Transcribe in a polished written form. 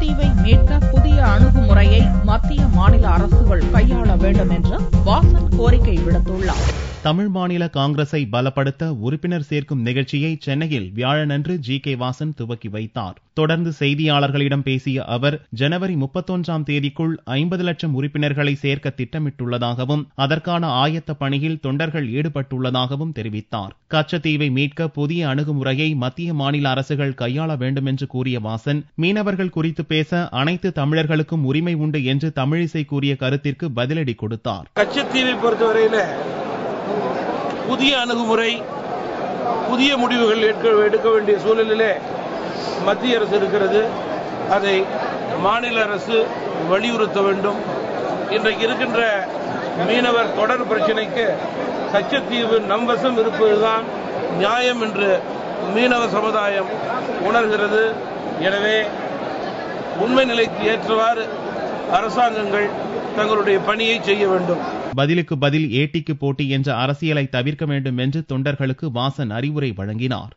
கச்சத்தீவை மீட்க புதிய அணுகுமுறையை மத்திய மாநில அரசுகள் கையாள வேண்டும் என்று வாசன் கோரிக்கை விடுத்துள்ளார். தமிழ் மாநில காங்கிரஸை பலப்படுத்த உறுப்பினர் சேர்க்கும் நிகழ்ச்சியை சென்னையில் வியாழனன்று ஜி.கே. வாசன் துவக்கி வைத்தார். தொடர்ந்து செய்தியாளர்களிடம் பேசிய அவர், ஜனவரி 31ஆம் தேதிக்குள் 50 லட்சம் உறுப்பினர்களை சேர்க்க திட்டமிட்டுள்ளதாகவும் அதற்கான ஆயத்த பணியில் தொண்டர்கள் ஈடுபட்டுள்ளதாகவும் தெரிவித்தார். கச்சத்தீவை மீட்க புதிய அணுகுமுறையை மத்திய மாநில அரசுகள் கையாள வேண்டும் என்று கூறிய வாசன், மீனவர்கள் குறித்து பேச அனைத்து தமிழர்களுக்கும் உரிமை உண்டு என்று தமிழிசை கூறிய கருத்திற்கு பதிலடி கொடுத்தார். கச்சத்தீவை பொறுத்தவரையில புதிய அணுகுமுறை, புதிய முடிவுகள் எடுக்க வேண்டிய சூழலிலே மத்திய அரசு இருக்கிறது. அதை மாநில அரசு வலியுறுத்த வேண்டும். இன்றைக்கு இருக்கின்ற மீனவர் தொடர் பிரச்சினைக்கு கச்சத்தீவு நம்வசம் இருப்பதுதான் நியாயம் என்று மீனவ சமுதாயம் உணர்கிறது. எனவே உண்மை நிலைக்கு ஏற்றவாறு அரசாங்கங்கள் தங்களுடைய பணியை செய்ய வேண்டும். பதிலுக்கு பதில் ஏட்டிக்கு போட்டி என்ற அரசியலை தவிர்க்க வேண்டும் என்று தொண்டர்களுக்கு வாசன் அறிவுரை வழங்கினார்.